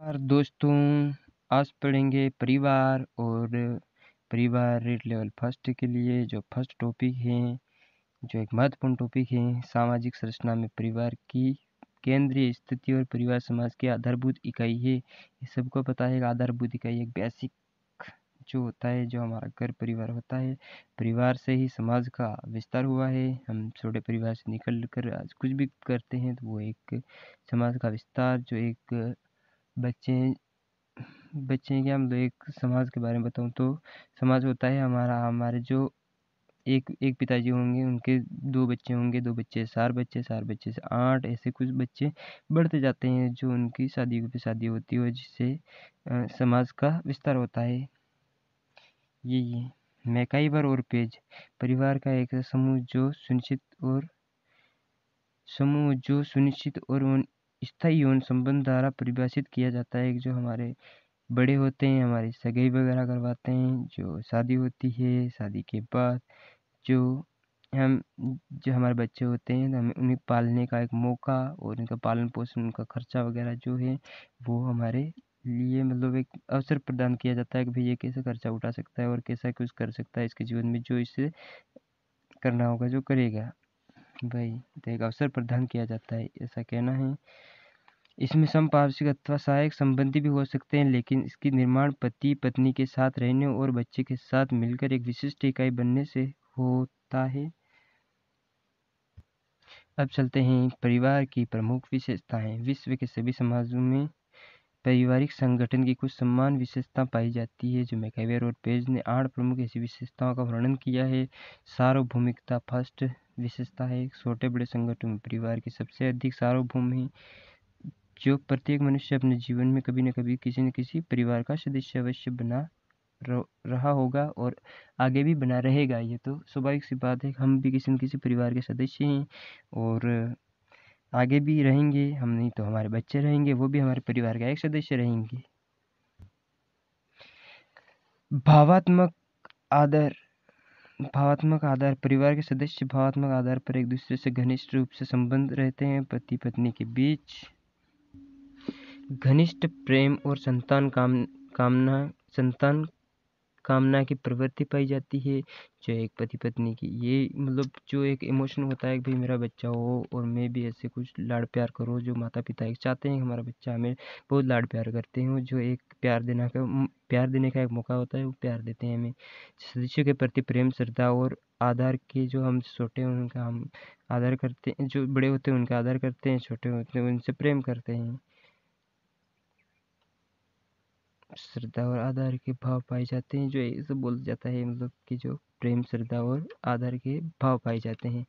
और दोस्तों, आज पढ़ेंगे परिवार और परिवार रेट लेवल फर्स्ट के लिए जो फर्स्ट टॉपिक है, जो एक महत्वपूर्ण टॉपिक है। सामाजिक संरचना में परिवार की केंद्रीय स्थिति और परिवार समाज की आधारभूत इकाई है। ये सबको पता है, आधारभूत इकाई एक बेसिक जो होता है, जो हमारा घर परिवार होता है। परिवार से ही समाज का विस्तार हुआ है। हम छोटे परिवार से निकल कर आज कुछ भी करते हैं तो वो एक समाज का विस्तार, जो एक बच्चे बच्चे क्या मतलब एक समाज के बारे में बताऊं तो समाज होता है हमारे जो एक एक पिताजी होंगे, उनके दो बच्चे होंगे, दो बच्चे चार बच्चे से 8, ऐसे कुछ बच्चे बढ़ते जाते हैं, जो उनकी शादी पे शादी होती है, जिससे समाज का विस्तार होता है। ये मैकाइवर और पेज परिवार का एक समूह जो सुनिश्चित और स्थायी यौन संबंध द्वारा परिभाषित किया जाता है। जो हमारे बड़े होते हैं, हमारी सगाई वगैरह करवाते हैं, जो शादी होती है, शादी के बाद जो हम जो हमारे बच्चे होते हैं, तो हमें उन्हें पालने का एक मौका और उनका पालन पोषण, उनका खर्चा वगैरह जो है वो हमारे लिए मतलब एक अवसर प्रदान किया जाता है कि भाई ये कैसे खर्चा उठा सकता है और कैसा कुछ कर सकता है इसके जीवन में, जो इसे करना होगा जो करेगा भाई, तो एक अवसर प्रदान किया जाता है, ऐसा कहना है। इसमें समपार्श्विक अथवा सहायक संबंधी भी हो सकते हैं, लेकिन इसकी निर्माण पति पत्नी के साथ रहने और बच्चे के साथ मिलकर एक विशिष्ट इकाई बनने से होता है। अब चलते हैं परिवार की प्रमुख विशेषताएं। विश्व के सभी समाजों में पारिवारिक संगठन की कुछ समान विशेषता पाई जाती है, जो मैकाइवर और पेज ने 8 प्रमुख ऐसी विशेषताओं का वर्णन किया है। सार्वभौमिकता फर्स्ट विशेषता है। छोटे बड़े संगठन में परिवार की सबसे अधिक सार्वभौम है, जो प्रत्येक मनुष्य अपने जीवन में कभी न कभी किसी न किसी परिवार का सदस्य अवश्य बना रहा होगा और आगे भी बना रहेगा। ये तो स्वाभाविक सी बात है, हम भी किसी न किसी परिवार के सदस्य हैं और आगे भी रहेंगे। हम नहीं तो हमारे बच्चे रहेंगे, वो भी हमारे परिवार का एक सदस्य रहेंगे। भावात्मक आदर परिवार के सदस्य भावात्मक आधार पर एक दूसरे से घनिष्ठ रूप से संबंध रहते हैं। पति पत्नी के बीच घनिष्ठ प्रेम और संतान कामना की प्रवृत्ति पाई जाती है। जो एक पति पत्नी की ये मतलब जो एक इमोशन होता है कि भाई मेरा बच्चा हो और मैं भी ऐसे कुछ लाड़ प्यार करो, जो माता पिता एक चाहते हैं हमारा बच्चा हमें बहुत लाड़ प्यार करते हैं, जो एक प्यार देने का एक मौका होता है, वो प्यार देते हैं हमें। सदस्यों के प्रति प्रेम श्रद्धा और आदर के, जो हम छोटे हैं उनका हम आदर करते हैं, जो बड़े होते हैं उनका आदर करते हैं, छोटे होते हैं उनसे प्रेम करते हैं। श्रद्धा और आदर के भाव पाए जाते हैं, जो ऐसे बोला जाता है मतलब कि जो प्रेम श्रद्धा और आदर के भाव पाए जाते हैं।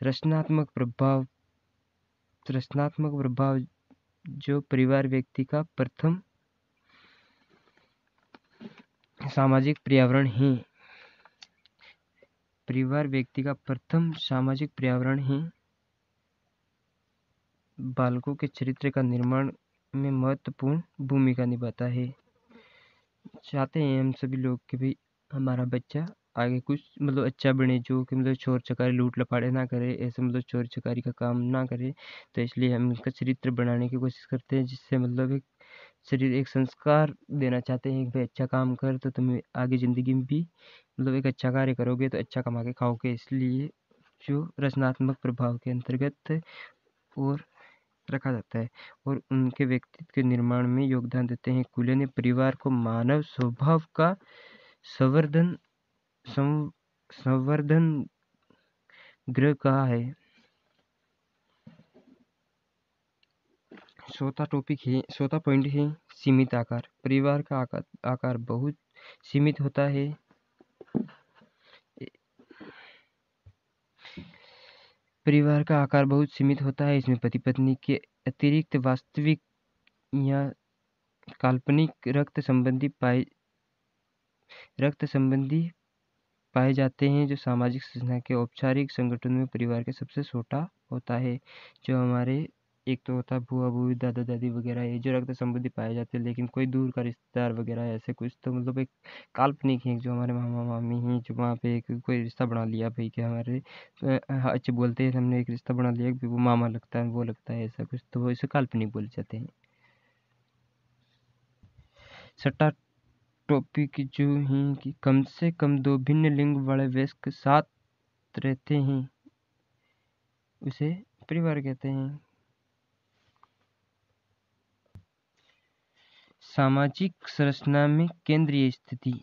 रचनात्मक प्रभाव जो परिवार व्यक्ति का प्रथम सामाजिक पर्यावरण है। परिवार व्यक्ति का प्रथम सामाजिक पर्यावरण है। बालकों के चरित्र का निर्माण में महत्वपूर्ण भूमिका निभाता है। चाहते हैं हम सभी लोग कि भाई हमारा बच्चा आगे कुछ मतलब अच्छा बने, जो कि मतलब चोर चकारी लूट लपाड़े ना करे, ऐसे मतलब चोर चकारी का काम ना करे। तो इसलिए हम उनका चरित्र बनाने की कोशिश करते हैं, जिससे मतलब एक संस्कार देना चाहते हैं कि भाई अच्छा काम कर तो तुम्हें आगे ज़िंदगी में भी मतलब एक अच्छा कार्य करोगे तो अच्छा कमा के खाओगे। इसलिए जो रचनात्मक प्रभाव के अंतर्गत और रखा जाता है और उनके व्यक्तित्व के निर्माण में योगदान देते हैं। कूले ने परिवार को मानव स्वभाव का संवर्धन गृह कहा है। चौथा पॉइंट है सीमित आकार। परिवार का आकार बहुत सीमित होता है। परिवार का आकार बहुत सीमित होता है। इसमें पति पत्नी के अतिरिक्त वास्तविक या काल्पनिक रक्त संबंधी पाए जाते हैं, जो सामाजिक संस्था के औपचारिक संगठन में परिवार के सबसे छोटा होता है। जो हमारे एक तो होता है बुआ बुई दादा दादी वगैरह, ये जो रक्त संबंधी पाए जाते हैं, लेकिन कोई दूर का रिश्तेदार वगैरह ऐसे कुछ तो मतलब एक काल्पनिक है। जो हमारे मामा मामी हैं, जो वहाँ पे एक कोई रिश्ता बना लिया भाई कि हमारे अच्छे बोलते हैं, हमने एक रिश्ता बना लिया कि वो मामा लगता है, वो लगता है, ऐसा कुछ तो वो इसे काल्पनिक बोल जाते हैं। छठा टॉपिक जो है कि कम से कम 2 भिन्न लिंग वाले वयस्क साथ रहते हैं उसे परिवार कहते हैं। सामाजिक संरचना में केंद्रीय स्थिति,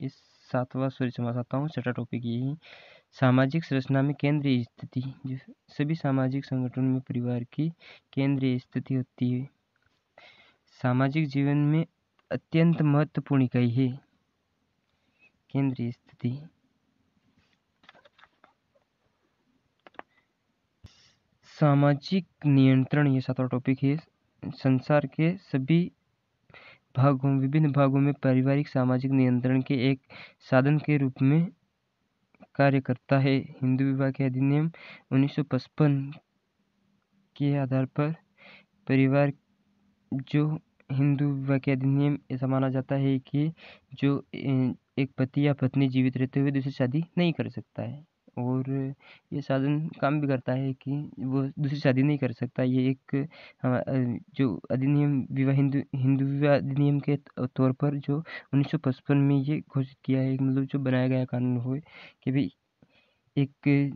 इस सातवां सूर्य समास हूँ। छठा टॉपिक यही, सामाजिक संरचना में केंद्रीय स्थिति। सभी सामाजिक संगठनों में परिवार की केंद्रीय स्थिति होती है। सामाजिक जीवन में अत्यंत महत्वपूर्ण इकाई है केंद्रीय स्थिति। सामाजिक नियंत्रण, ये सातवां टॉपिक है। संसार के सभी विभिन्न भागों में पारिवारिक सामाजिक नियंत्रण के एक साधन के रूप में कार्य करता है। हिंदू विवाह के अधिनियम 1955 के आधार पर परिवार, जो हिंदू विवाह के अधिनियम ऐसा माना जाता है कि जो एक पति या पत्नी जीवित रहते हुए दूसरी शादी नहीं कर सकता है, और ये साधन काम भी करता है कि वो दूसरी शादी नहीं कर सकता। ये एक जो अधिनियम हिंदू विवाह अधिनियम के तौर पर जो 1955 में ये घोषित किया है, मतलब जो बनाया गया कानून हो कि भाई एक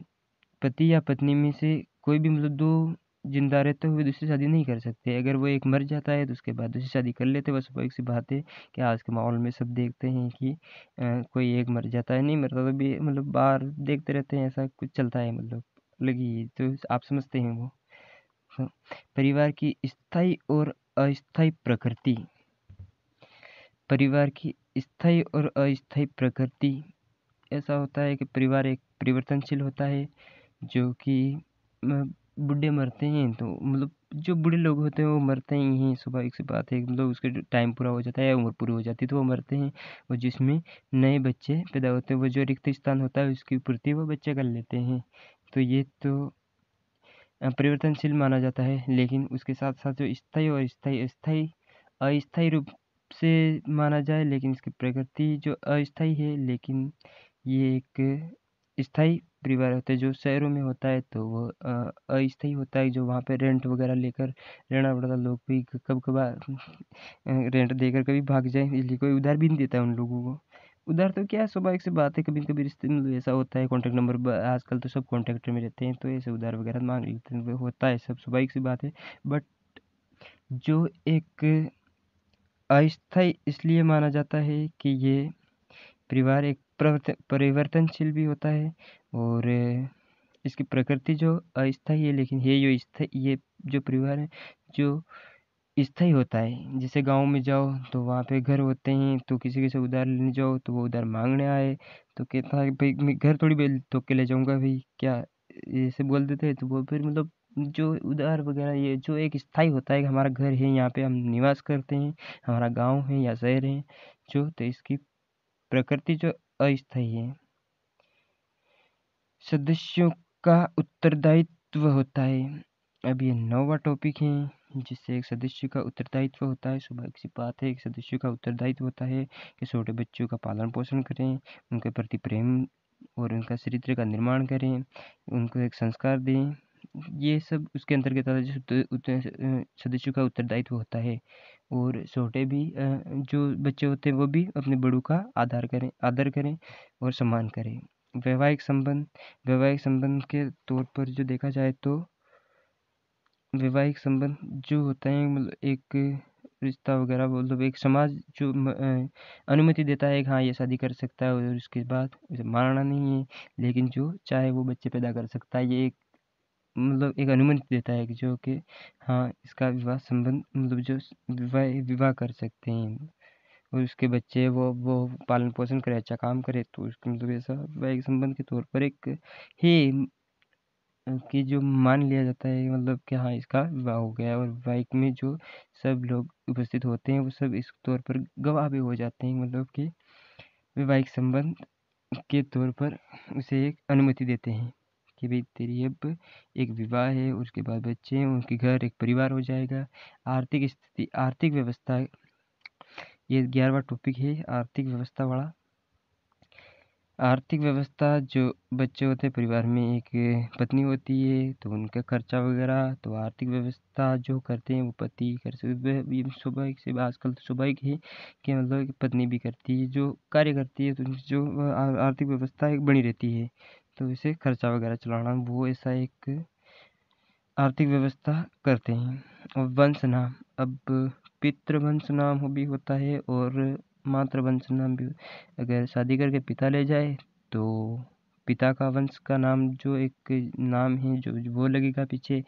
पति या पत्नी में से कोई भी मतलब दो जिंदा रहते हुए दूसरी शादी नहीं कर सकते। अगर वो एक मर जाता है तो उसके बाद दूसरी शादी कर लेते। बस स्वाभाविक सी बात है कि आज के माहौल में सब देखते हैं कि कोई एक मर जाता है, नहीं मरता तो भी मतलब बाहर देखते रहते हैं, ऐसा कुछ चलता है, मतलब लगी तो आप समझते हैं वो। परिवार की स्थायी और अस्थायी प्रकृति। परिवार की स्थायी और अस्थायी प्रकृति, ऐसा होता है कि परिवार एक परिवर्तनशील होता है, जो कि बूढ़े मरते हैं तो मतलब जो बूढ़े लोग होते हैं वो मरते ही हैं, स्वाभाविक सी बात है, मतलब उसके टाइम पूरा हो जाता है, उम्र पूरी हो जाती है तो वो मरते हैं। और जिसमें नए बच्चे पैदा होते हैं, वो जो रिक्त स्थान होता है उसकी पूर्ति वो बच्चे कर लेते हैं। तो ये तो परिवर्तनशील माना जाता है। लेकिन उसके साथ साथ जो स्थायी और अस्थायी रूप से माना जाए, लेकिन इसकी प्रकृति जो अस्थायी है, लेकिन ये एक स्थायी परिवार होता है। जो शहरों में होता है तो वो अस्थायी होता है, जो वहाँ पे रेंट वगैरह लेकर रहना पड़ता है। लोग भी कब कभार रेंट देकर कभी भाग जाए, इसलिए कोई उधार भी नहीं देता है उन लोगों को। उधार तो क्या है, स्वाभाविक सी बात है, कभी कभी रिश्ते में ऐसा होता है, कॉन्टैक्ट नंबर आजकल तो सब कॉन्टैक्ट में रहते हैं तो ऐसे उधार वगैरह मांग लेते हैं, वो होता है, सब स्वाभाविक सी बात है। बट जो एक अस्थायी इसलिए माना जाता है कि ये परिवार एक परिवर्तनशील भी होता है, और इसकी प्रकृति जो अस्थायी है, लेकिन ये जो परिवार है जो स्थायी होता है। जैसे गांव में जाओ तो वहाँ पे घर होते हैं, तो किसी से उधार लेने जाओ तो वो उधार मांगने आए तो कहता है भाई मैं घर थोड़ी बेल ठोक के ले जाऊंगा भाई, क्या ऐसे बोल देते हैं। तो वो फिर मतलब जो उधार वगैरह, ये जो एक स्थायी होता है कि हमारा घर है, यहाँ पे हम निवास करते हैं, हमारा गाँव है या शहर है, जो तो इसकी प्रकृति जो अस्थायी है। सदस्यों का उत्तरदायित्व होता है। अब ये 9वां टॉपिक है, जिससे एक सदस्य का उत्तरदायित्व होता है। स्वाभाविक सी बात है, एक सदस्य का उत्तरदायित्व होता है कि छोटे बच्चों का पालन पोषण करें, उनके प्रति प्रेम और उनका चरित्र का निर्माण करें, उनको एक संस्कार दें। ये सब उसके अंतर्गत आता है, सदस्यों का उत्तरदायित्व होता है। और छोटे भी जो बच्चे होते हैं वो भी अपने बड़ों का आदर करें और सम्मान करें। वैवाहिक संबंध के तौर पर जो देखा जाए तो वैवाहिक संबंध जो होता है, मतलब एक रिश्ता वगैरह, मतलब एक समाज जो अनुमति देता है कि हाँ ये शादी कर सकता है, और उसके बाद उसे मारना नहीं है, लेकिन जो चाहे वो बच्चे पैदा कर सकता है। ये एक मतलब एक अनुमति देता है कि जो कि हाँ इसका विवाह संबंध, मतलब जो विवाह कर सकते हैं, और उसके बच्चे वो पालन पोषण करे, अच्छा काम करे, तो उसके मतलब ऐसा वैवाहिक संबंध के तौर पर एक ही कि जो मान लिया जाता है, मतलब कि हाँ इसका विवाह हो गया। और वैवाहिक में जो सब लोग उपस्थित होते हैं वो सब इस तौर पर गवाह भी हो जाते हैं, मतलब कि वैवाहिक संबंध के तौर पर उसे एक अनुमति देते हैं कि भाई तेरी अब एक विवाह है, उसके बाद बच्चे हैं, उनके घर एक परिवार हो जाएगा। आर्थिक स्थिति, आर्थिक व्यवस्था, ये 11वां टॉपिक है, आर्थिक व्यवस्था वाला। आर्थिक व्यवस्था जो बच्चे होते हैं परिवार में, एक पत्नी होती है तो उनका खर्चा वगैरह, तो आर्थिक व्यवस्था जो करते हैं वो पति कर सकते, ये स्वाभाविक से आजकल तो स्वाभाविक है कि मतलब कि पत्नी भी करती है, जो कार्य करती है, तो जो आर्थिक व्यवस्था एक बनी रहती है, तो इसे खर्चा वगैरह चलाना वो ऐसा एक आर्थिक व्यवस्था करते हैं। और वंश नाम, अब पितृवंश नाम भी होता है और मातृवंश नाम भी। अगर शादी करके पिता ले जाए तो पिता का वंश का नाम जो एक नाम है जो वो लगेगा पीछे।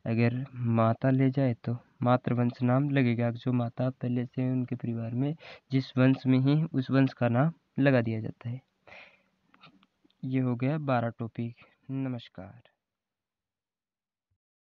अगर माता ले जाए तो मातृवंश नाम लगेगा, जो माता पहले से उनके परिवार में जिस वंश में ही उस वंश का नाम लगा दिया जाता है। ये हो गया 12 टॉपिक। नमस्कार।